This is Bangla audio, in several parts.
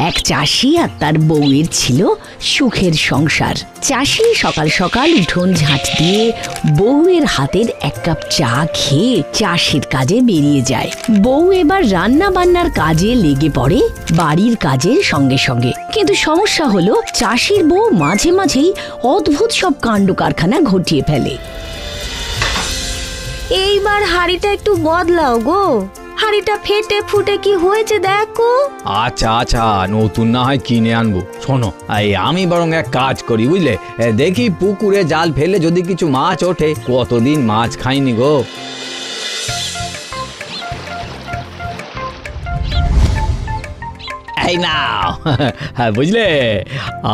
এক চাষি আর তার বউয়ের ছিল সুখের সংসার। চাষি সকাল সকাল উঠোন ঝাঁট দিয়ে বউয়ের হাতের এক কাপ চা খেয়ে চাষের কাজে বেরিয়ে যায়। বউ এবার রান্না বান্নার কাজে লেগে পড়ে বাড়ির কাজের সঙ্গে সঙ্গে। কিন্তু সমস্যা হলো চাষির বউ মাঝে মাঝেই অদ্ভুত সব কাণ্ড কারখানা ঘটিয়ে ফেলে। এইবার হাঁড়িটা একটু বদলাও গো, হাঁড়িটা ফেটে ফুটে কি হয়েছে দেখো। আচ্ছা আচ্ছা, নতুন না হয় কিনে আনবো। শোনো, আমি বরং এক কাজ করি বুঝলে, দেখি পুকুরে জাল ফেলে যদি কিছু মাছ ওঠে। কতদিন মাছ খাইনি গো। এই নাও, বুঝলে,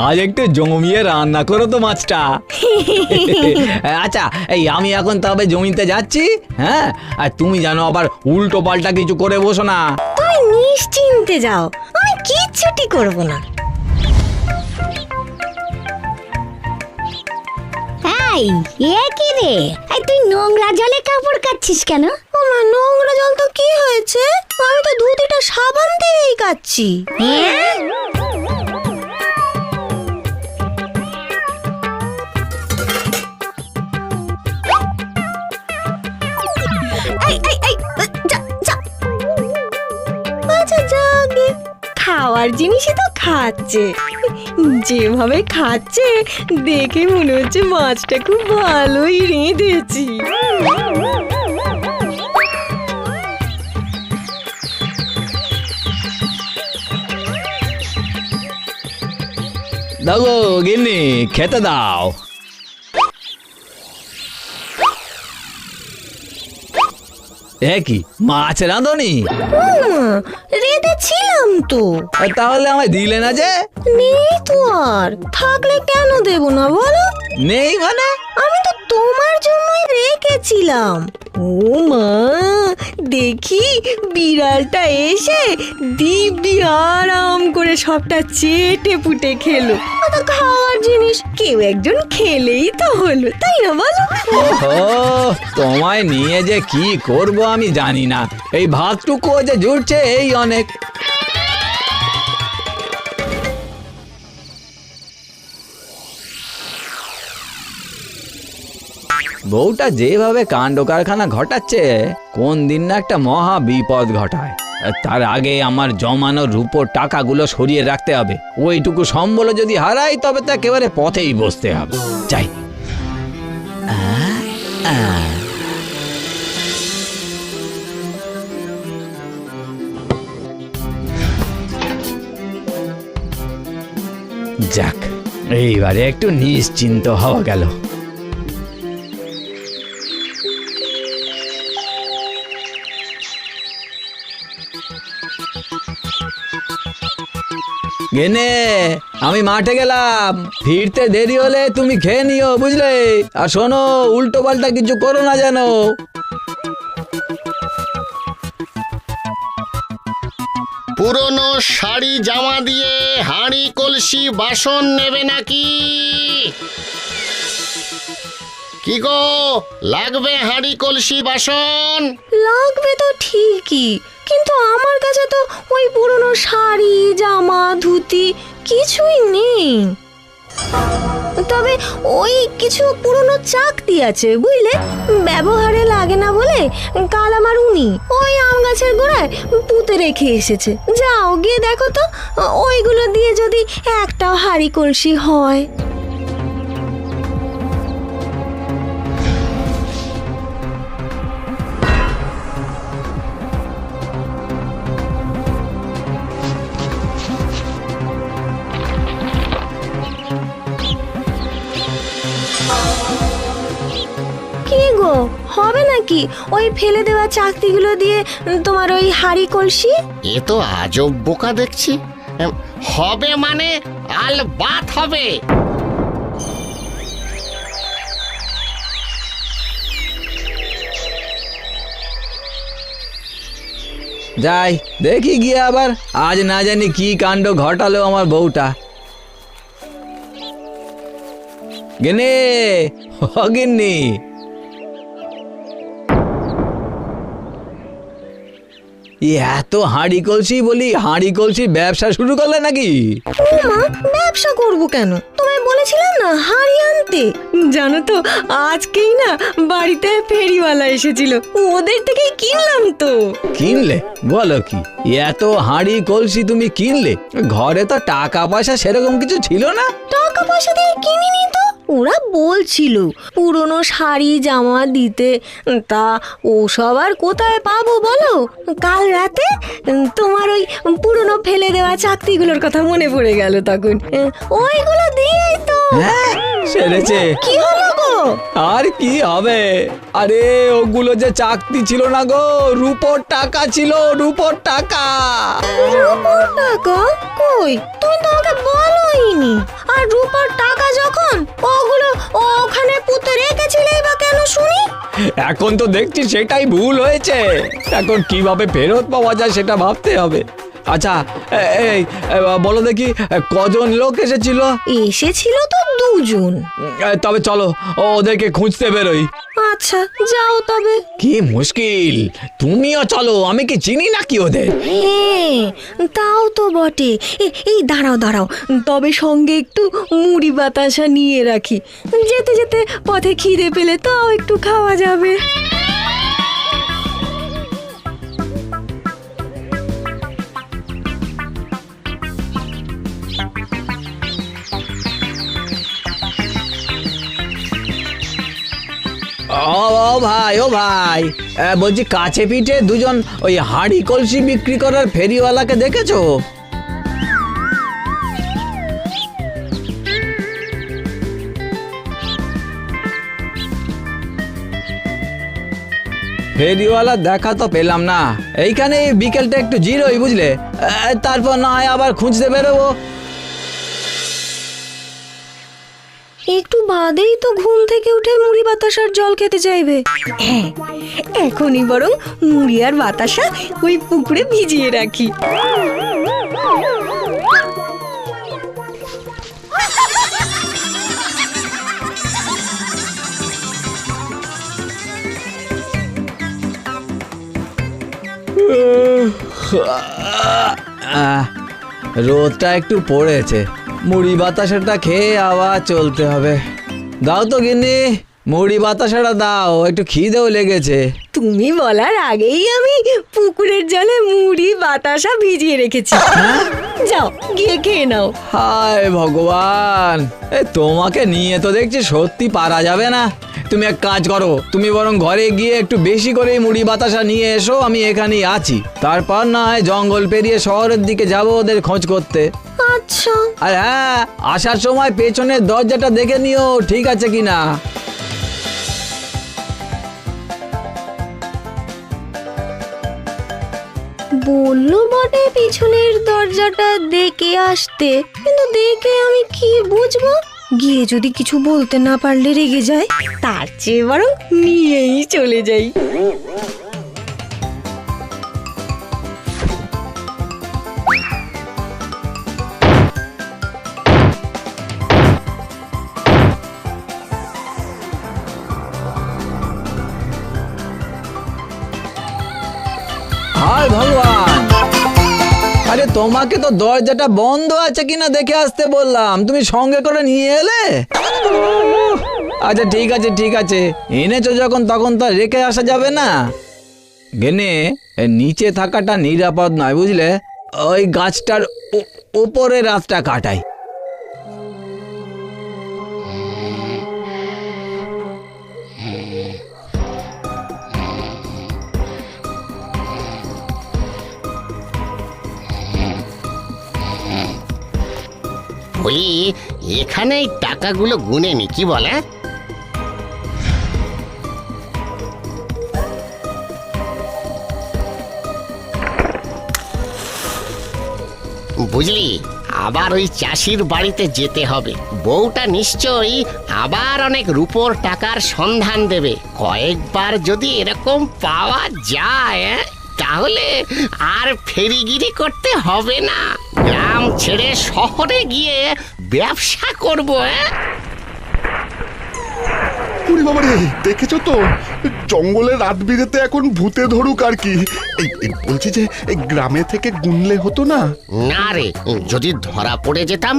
আজ একটু জমিয়ে রান্না করো তো মাছটা। আচ্ছা, আমি এখন তবে জমিতে যাচ্ছি। হ্যাঁ, আর তুমি জানো আবার উল্টো পাল্টা কিছু করে বসো না। তুমি নিশ্চিন্তে যাও, আমি কিচ্ছুটি করব না। এই এ কি রে, এই তুই নোংরা জলে কাপড় কাচ্ছিস কেন? ওমা, নোংরা জল তো কি হয়েছে, আমি তো ধুতিটা সাবান দিয়েই কাচ্ছি। হ্যাঁ? এই এই এই যা যা। আচ্ছা যাগে, খাওয়ার জিনিসই তো খাচ্ছে, যেভাবে খাচ্ছে দেখে মনে হচ্ছে মাছটা খুব ভালোই রেঁধেছি। দাও গো গিন্নি, খেতে দাও। এ কি, মাছ রাঁধুনি? রেঁধেছিলাম তো। তাহলে আমায় দিলে না যে? নেই তো, আর থাকলে কেন দেব না বলো? নেই মানে? আমি তো তোমার জন্যই রেখেছিলাম। ও মা, দেখি বিড়ালটা এসে দিব্যি আরাম করে সবটা চেটে পুটে খেলো। তো খাওয়ার জিনিস কেউ একজন খেলেই তো হলো, তাই না বলো? ও, তোমায় নিয়ে যে কি করব আমি জানি না। এই ভাতটুকু যে জুটছে এই অনেক। বউটা যেভাবে কাণ্ড কারখানা ঘটাচ্ছে, কোন দিন না একটা মহা বিপদ ঘটায়। তার আগে আমার জমানো রূপোর টাকাগুলো সরিয়ে রাখতে হবে। ওইটুকু সম্বল যদি হারাই তবে তো একেবারে পথেই বসতে হবে। চাই যাক, এইবারে একটু নিশ্চিন্ত হওয়া গেল। গেনে, আমি মাঠে গেলাম, ফিরতে দেরি হলে তুমি খেয়ে নিও বুঝলে। আর শোনো, উল্টো পাল্টা কিছু করো না যেন। পুরনো শাড়ি জামা দিয়ে হাঁড়ি কলসি বাসন নেবে নাকি? কি গো, লাগবে হাঁড়ি কলসি বাসন? লাগবে তো ঠিকই, কিন্তু আমার কাছে তো ওই পুরনো শাড়ি জামা ধুতি কিছুই নেই। তবে ওই কিছু পুরনো চাকতি আছে বুঝলে, ব্যবহারে লাগে না বলে কাল আমার উনি ওই আম গাছের গোড়ায় পুঁতে রেখে এসেছে। যাও গিয়ে দেখো তো, ওইগুলো দিয়ে যদি একটাও হাঁড়ি কলসি হয়। কি গো, হবে নাকি ওই ফেলে দেওয়া চাকতিগুলো দিয়ে তোমার ওই হাঁড়ি কলসি? এ তো আজব বোকা দেখছি। হবে মানে আলবাত হবে। যাই দেখি গিয়ে আবার, আজ না জানি কি কাণ্ড ঘটালো আমার বউটা। গেনে, ও গিন্নি, এত হাঁড়ি কলসি বলি হাঁড়ি কলসি ব্যবসা শুরু করলে নাকি? ও মা, ব্যবসা করব কেন? তোমায় বলেছিলাম না হাঁড়ি আনতে। জানো তো আজকেই না বাড়িতে ফেরিওয়ালা এসেছিল, ওদের থেকেই কিনলাম তো। কিনলে? বলো কি, এত হাঁড়ি কলসি তুমি কিনলে? ঘরে তো টাকা পয়সা সেরকম কিছু ছিল না। টাকা পয়সা দিয়ে কিনিনি তো, ওরা বলছিল পুরনো শাড়ি জামা দিতে, তা ওসব আর কোথায় পাবো বলো? কাল রাতে তোমার ওই পুরনো ফেলে দেওয়া চাকতিগুলোর কথা মনে পড়ে গেল, তখন ওইগুলো দিয়েই তো। হ্যাঁ, সেরেছে। কি হলো গো? আর কি হবে, আরে ওগুলো যে চাকতি ছিল না গো, রূপোর টাকা ছিল, রূপোর টাকা। রূপার টাকা? কই, তুমি তো আমাকে বলোইনি। আর রূপার টাকা যখন ওগুলো ওখানে পুঁতে রেখেছিলেই বা কেন শুনি? এখন তো দেখছি সেটাই ভুল হয়েছে, এখন কিভাবে ফেরত পাওয়া যায় সেটা ভাবতে হবে। আচ্ছা এই বলো দেখি কজন লোক এসেছিল? এসেছিল তো দুজন। তবে চলো ওদেরকে খুঁজতে বেরোই। আচ্ছা যাও তবে। কি মুশকিল, তুমিও চলো, আমি কি চিনি নাকি ওদের? হ্যাঁ তাও তো বটে। এই দাঁড়াও দাঁড়াও, তবে সঙ্গে একটু মুড়ি বাতাসা নিয়ে রাখি, যেতে যেতে পথে খিদে পেলে তাও একটু খাওয়া যাবে। ও ভাই, ও ভাই, বলছি কাছে পিঠে দুজন ওই হাঁড়ি কলসি বিক্রি করার ফেরিওয়ালাকে দেখেছো? ফেরিওয়ালা দেখা তো পেলাম না, এইখানে বিকেলটা একটু জিরোই বুঝলে, তারপর না হয় আবার খুঁজতে বেরোবো। একটু বাদেই তো ঘুম থেকে উঠে মুড়ি বাতাসার জল খেতে চাইবে। হ্যাঁ, এখনই বরং মুড়ি আর বাতাসা ওই পুকুরে ভিজিয়ে রাখি। রোদটা একটু পড়েছে, মুড়ি বাতাসাটা খেয়ে আবার চলতে হবে। দাও তো গিন্নি, মুড়ি বাতাসাটা দাও, একটু খিদেও লেগেছে। তুমি বলার আগেই আমি পুকুরের জলে মুড়ি বাতাসা ভিজিয়ে রেখেছি, যাও গিয়ে খেয়ে নাও। হায় ভগবান, তোমাকে নিয়ে তো দেখছি সত্যি পারা যাবে না। তুমি এক কাজ করো, তুমি বরং ঘরে গিয়ে একটু বেশি করে মুড়ি বাতাসা নিয়ে এসো, আমি এখানেই আছি। তারপর না হয় জঙ্গল পেরিয়ে শহরের দিকে যাবো ওদের খোঁজ করতে। আচ্ছা। আর হ্যাঁ, আসার সময় পেছনের দরজাটা দেখে নিও ঠিক আছে কিনা। বললো বটে পিছনের দরজাটা দেখে আসতে, কিন্তু দেখে আমি কি বুঝবো? গিয়ে যদি কিছু বলতে না পারলে রেগে যায়, তার চেয়ে বরং নিয়েই চলে যাই। হায় ভগবান, আরে তোমাকে তো দরজাটা বন্ধ আছে কিনা দেখে আসতে বললাম, তুমি সঙ্গে করে নিয়ে এলে। আচ্ছা ঠিক আছে ঠিক আছে, এনেছো যখন তখন তো রেখে আসা যাবে না। গেনে নিচে থাকাটা নিরাপদ নয় বুঝলে, ওই গাছটার উপরে রাতটা কাটাই। বলি এখানে এই টাকাগুলো গুনে নি, কি বলে? বুঝলি, আবার ওই চাষির বাড়িতে যেতে হবে। বউটা নিশ্চয়ই আবার অনেক রূপোর টাকার সন্ধান দেবে। কয়েকবার যদি এরকম পাওয়া যায় তাহলে আর ফেরিগিরি করতে হবে না, গ্রাম ছেড়ে শহরে গিয়ে ব্যবসা করব। ওরে বাবা রে, দেখেছো তো জঙ্গলে রাত বিরেতে এখন ভূতে ধরুক আর কি। বলছি যে এই গ্রামে থেকে গুনলে হতো না? না রে, যদি ধরা পড়ে যেতাম।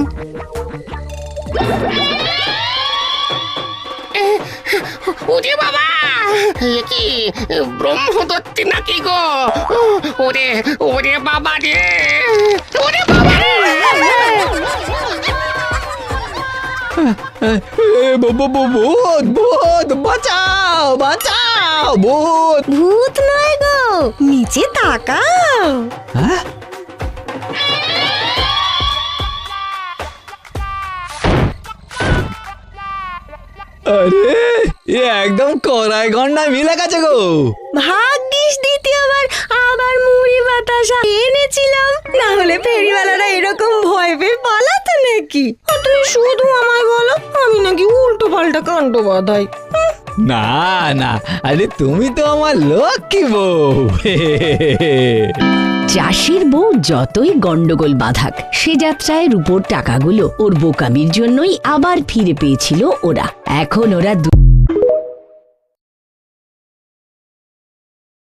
ওরে বাবা, এ কি ব্রহ্মদত্তি নাকি গো? ওরে ওরে বাবা রে, ওরে বাবা রে! ভূত ভূত, বাঁচাও বাঁচাও, ভূত! ভূত নয় গো, নিচে তাকাও। হ্যাঁ? আরে এ একদম কড়াই গন্ডায় মিলে গেছে গো। ভাগ্যিস দ্বিতীয়বার আবার মুড়ি বাতাসা এনেছিলাম, না হলে ফেরিওয়ালারা এরকম ভয় পেয়ে পালাতো নাকি? আর তুমি শুধু আমায় বলো আমি নাকি উল্টো পাল্টা কাণ্ড বাঁধাই। না না, আরে তুমি তো আমার লক্ষ্মী বউ। চাষির বউ যতই গন্ডগোল বাঁধাক, সে যাত্রায় রূপোর টাকাগুলো ওর বোকামির জন্যই আবার ফিরে পেয়েছিল ওরা। এখন ওরা